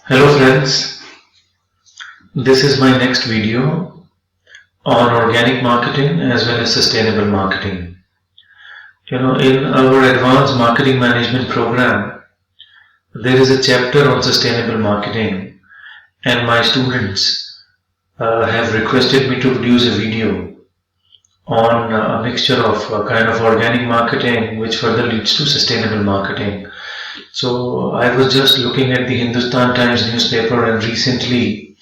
Hello friends, this is my next video on organic marketing as well as sustainable marketing. In our advanced marketing management program, there is a chapter on sustainable marketing, and my students have requested me to produce a video on a mixture of kind of organic marketing which further leads to sustainable marketing. So I was just looking at the Hindustan Times newspaper, and recently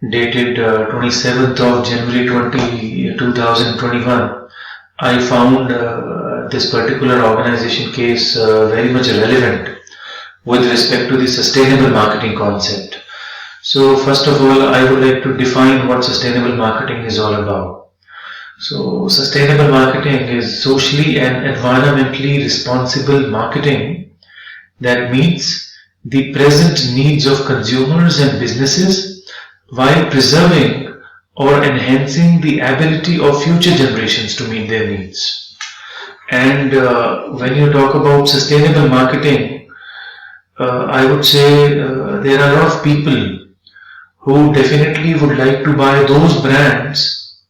dated 27th of January 2021, I found this particular organization case very much relevant with respect to the sustainable marketing concept. So first of all, I would like to define what sustainable marketing is all about. So sustainable marketing is socially and environmentally responsible marketing that meets the present needs of consumers and businesses while preserving or enhancing the ability of future generations to meet their needs. And when you talk about sustainable marketing, I would say there are a lot of people who definitely would like to buy those brands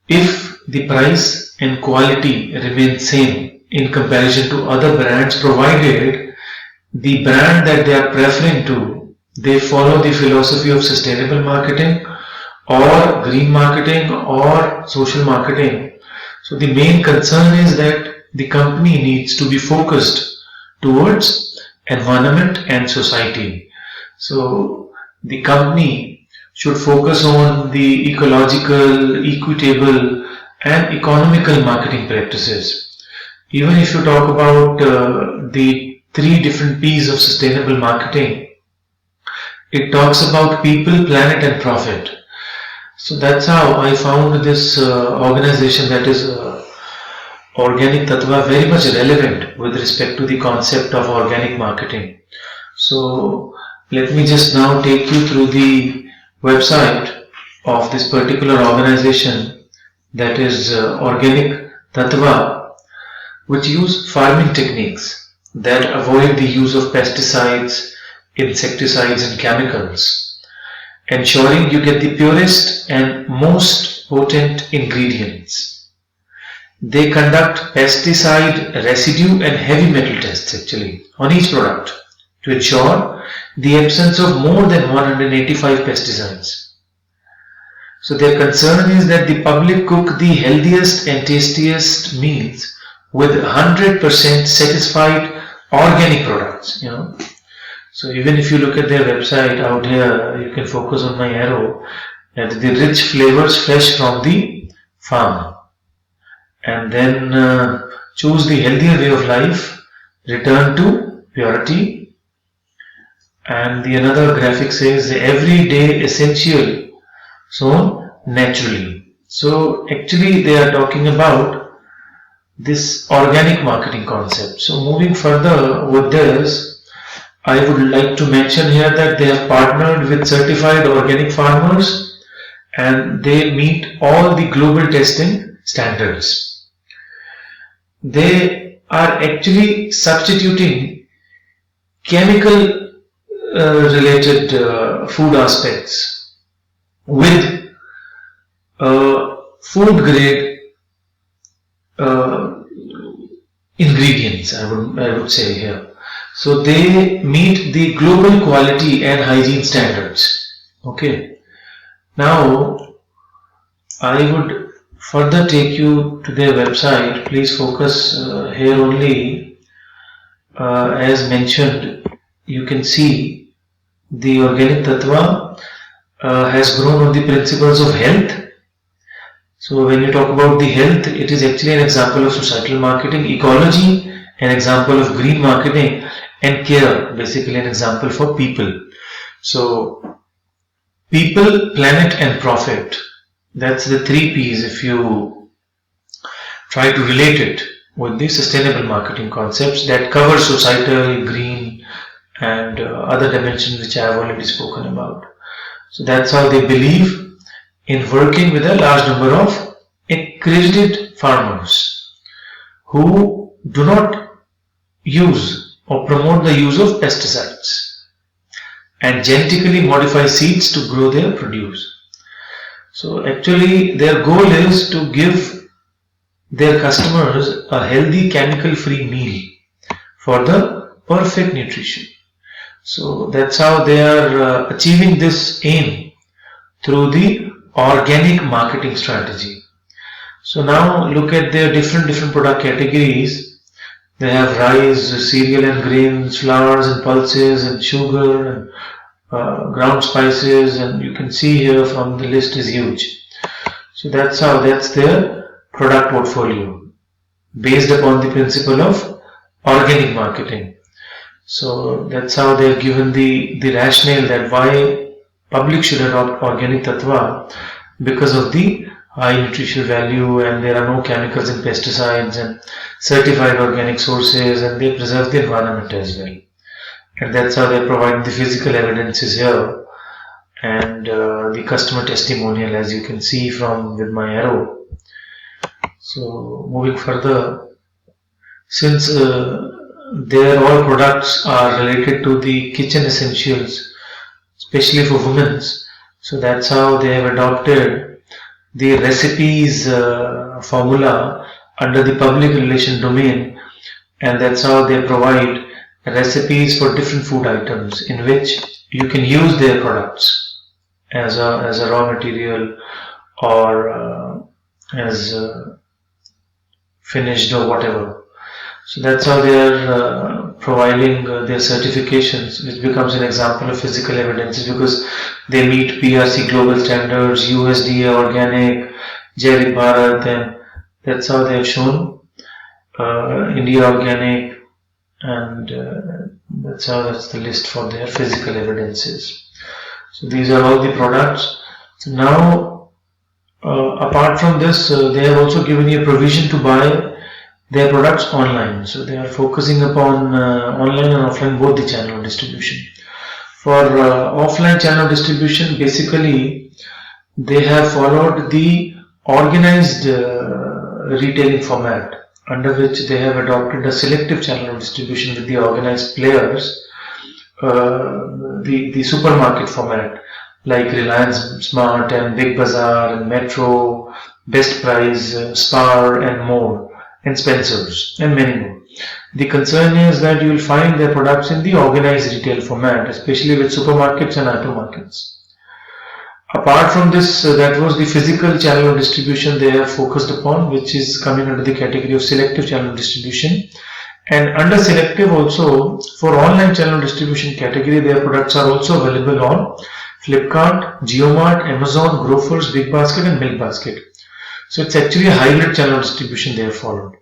if the price and quality remain same in comparison to other brands, provided the brand that they are preferring to, they follow the philosophy of sustainable marketing or green marketing or social marketing. So the main concern is that the company needs to be focused towards environment and society. So the company should focus on the ecological, equitable and economical marketing practices. Even if you talk about the three different P's of sustainable marketing, it talks about people, planet and profit. So that's how I found this organization, that is Organic Tattva, very much relevant with respect to the concept of organic marketing. So let me just now take you through the website of this particular organization, that is Organic Tattva, which use farming techniques that avoid the use of pesticides, insecticides and chemicals, ensuring you get the purest and most potent ingredients. They conduct pesticide, residue and heavy metal tests actually on each product to ensure the absence of more than 185 pesticides. So their concern is that the public cook the healthiest and tastiest meals with 100% satisfied organic products. So even if you look at their website out here, you can focus on my arrow, and the rich flavors fresh from the farm, and then choose the healthier way of life, return to purity. And the another graphic says everyday essential sown naturally. So actually they are talking about this organic marketing concept. So moving further with this, I would like to mention here that they have partnered with certified organic farmers and they meet all the global testing standards. They are actually substituting chemical related food aspects with food grade ingredients, I would say here. So they meet the global quality and hygiene standards. Okay. Now I would further take you to their website. Please focus here only. As mentioned, you can see the Organic Tattva has grown on the principles of health. So when you talk about the health, it is actually an example of societal marketing, ecology, an example of green marketing, and care, basically an example for people. So people, planet and profit, that's the three P's if you try to relate it with the sustainable marketing concepts that cover societal, green and other dimensions which I have already spoken about. So that's how they believe in working with a large number of accredited farmers who do not use or promote the use of pesticides. and genetically modify seeds to grow their produce. So actually their goal is to give their customers a healthy chemical-free meal for the perfect nutrition. So that's how they are achieving this aim through the organic marketing strategy. So now look at their different product categories. They have rice, cereal and grains, flours and pulses and sugar and ground spices, and you can see here from the list is huge. So that's their product portfolio based upon the principle of organic marketing. So that's how they have given the rationale that why public should adopt organic tattva, because of the high nutritional value, and there are no chemicals and pesticides and certified organic sources, and they preserve the environment as well. And that's how they provide the physical evidences here and the customer testimonial, as you can see from with my arrow. So moving further, since their all products are related to the kitchen essentials, especially for women, so that's how they have adopted the recipes formula under the public relation domain, and that's how they provide recipes for different food items in which you can use their products as a raw material or as finished or whatever. So that's how they are providing their certifications, which becomes an example of physical evidences, because they meet PRC global standards, USDA organic, Jairik Bharat, and that's how they have shown India organic, and that's the list for their physical evidences. So these are all the products. So now apart from this, they have also given you a provision to buy their products online. So they are focusing upon online and offline, both the channel of distribution. For offline channel distribution, basically they have followed the organized retailing format, under which they have adopted a selective channel of distribution with the organized players, the supermarket format like Reliance Smart and Big Bazaar and Metro, Best Price, Spar and more, and Spencer's and many more. The concern is that you will find their products in the organized retail format, especially with supermarkets and hypermarkets. Apart from this, that was the physical channel of distribution they have focused upon, which is coming under the category of selective channel of distribution. And under selective also, for online channel distribution category, their products are also available on Flipkart, JioMart, Amazon, Grofers, Big Basket and Milk Basket. So it's actually a hybrid channel distribution they have followed.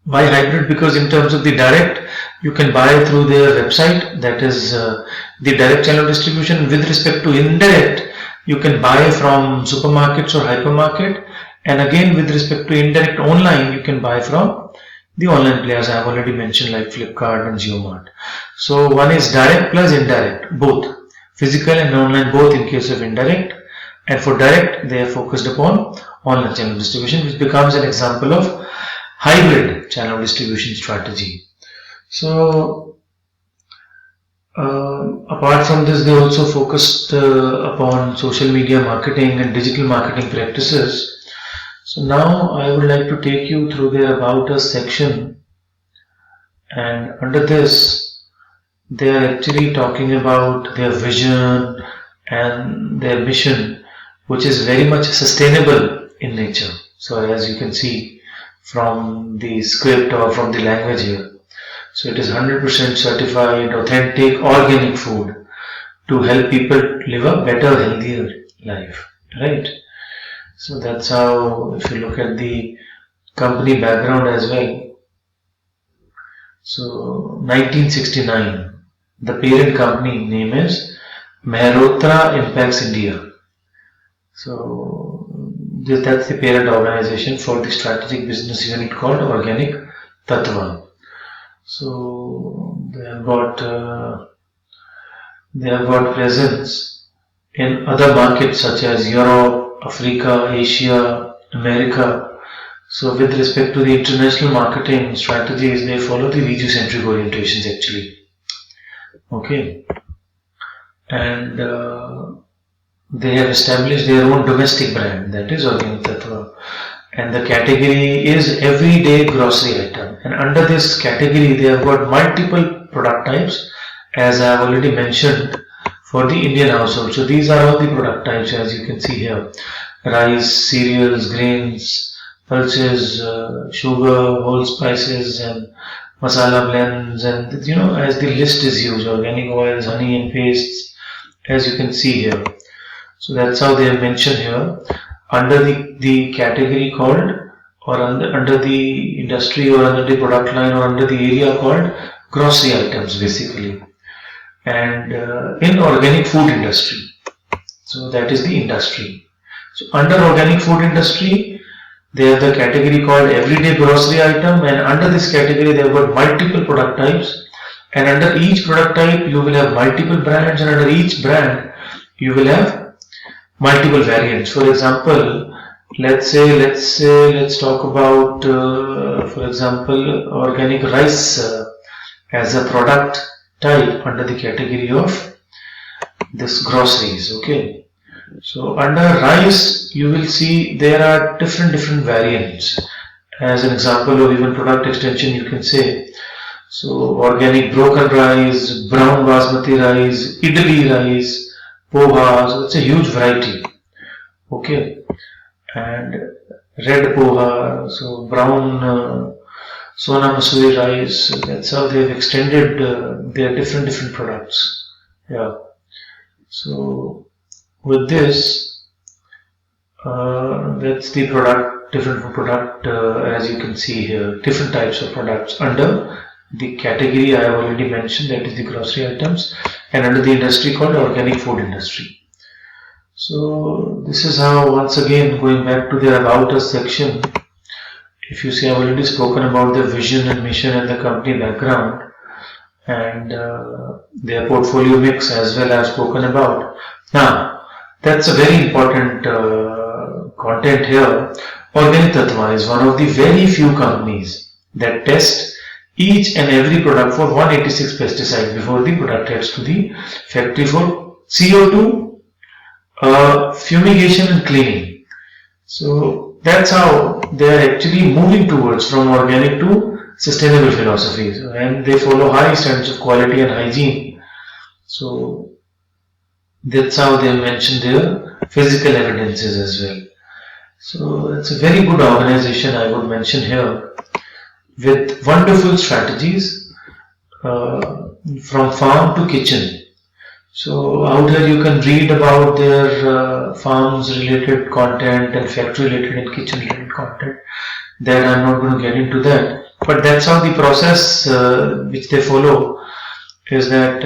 Why hybrid? Because in terms of the direct, you can buy through their website, that is the direct channel distribution. With respect to indirect, you can buy from supermarkets or hypermarket, and again with respect to indirect online, you can buy from the online players I have already mentioned, like Flipkart and JioMart. So one is direct plus indirect, both physical and online, both in case of indirect. And for direct, they are focused upon online channel distribution, which becomes an example of hybrid channel distribution strategy. So apart from this, they also focused upon social media marketing and digital marketing practices. So now I would like to take you through their About Us section, and under this they are actually talking about their vision and their mission, which is very much sustainable in nature. So as you can see from the script or from the language here, so it is 100% certified, authentic, organic food to help people live a better, healthier life, right? So that's how, if you look at the company background as well. So 1969, the parent company name is Mehrotra Impacts India. So that's the parent organization for the strategic business unit called Organic Tattva. So they have got presence in other markets such as Europe, Africa, Asia, America. So with respect to the international marketing strategies, they follow the region-centric orientations actually. Okay. and they have established their own domestic brand, that is Organic Tattva, and the category is everyday grocery item, and under this category they have got multiple product types, as I have already mentioned, for the Indian household. So these are all the product types, as you can see here: rice, cereals, grains, pulses, sugar, whole spices, and masala blends, and as the list is used, organic oils, honey and pastes, as you can see here. So that's how they have mentioned here under the category called, or under the industry, or under the product line, or under the area called grocery items basically, and in organic food industry. So that is the industry. So under organic food industry, they have the category called everyday grocery item, and under this category they have got multiple product types, and under each product type you will have multiple brands, and under each brand you will have multiple variants. For example, let's talk about for example organic rice as a product type under the category of this groceries. Okay, so under rice you will see there are different variants. As an example, or even product extension, you can say, so organic broken rice, brown basmati rice, idli rice, poha. So it's a huge variety. Okay, and red poha, so brown Sona Masuri rice. So that's how they've extended their different products. Yeah. So with this, that's the product, different product, as you can see here, different types of products under the category I have already mentioned, that is the grocery items, and under the industry called organic food industry. So this is how, once again, going back to the About Us section, if you see, I've already spoken about the vision and mission and the company background, and their portfolio mix as well as spoken about. Now, that's a very important content here. Organic Tattva is one of the very few companies that test each and every product for 186 pesticides before the product heads to the factory for CO2, fumigation and cleaning. So that's how they are actually moving towards from organic to sustainable philosophies, and they follow high standards of quality and hygiene. So that's how they mention their physical evidences as well. So it's a very good organization, I would mention here, with wonderful strategies from farm to kitchen. So out here you can read about their farms related content and factory related and kitchen related content. There I'm not going to get into that, but that's how the process which they follow is that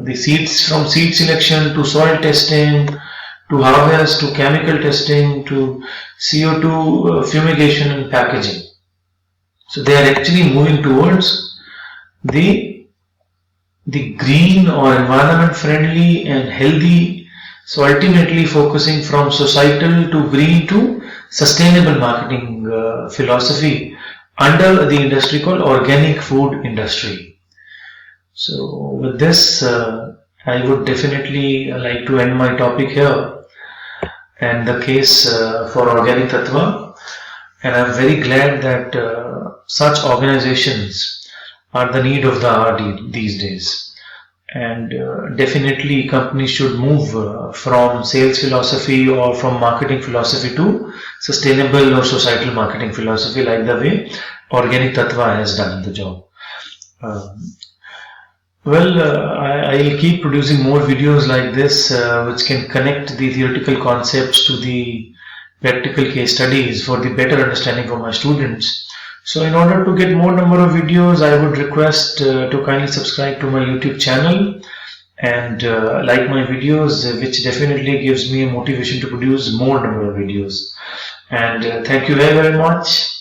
the seeds, from seed selection to soil testing to harvest to chemical testing to CO2 fumigation and packaging. So they are actually moving towards the green or environment friendly and healthy, so ultimately focusing from societal to green to sustainable marketing philosophy under the industry called organic food industry. So with this I would definitely like to end my topic here and the case for Organic Tattva, and I'm very glad that such organizations are the need of the hour these days, and definitely companies should move from sales philosophy or from marketing philosophy to sustainable or societal marketing philosophy, like the way Organic Tattva has done the job. I'll keep producing more videos like this which can connect the theoretical concepts to the practical case studies for the better understanding for my students. So in order to get more number of videos, I would request to kindly subscribe to my YouTube channel and like my videos, which definitely gives me a motivation to produce more number of videos. And thank you very much.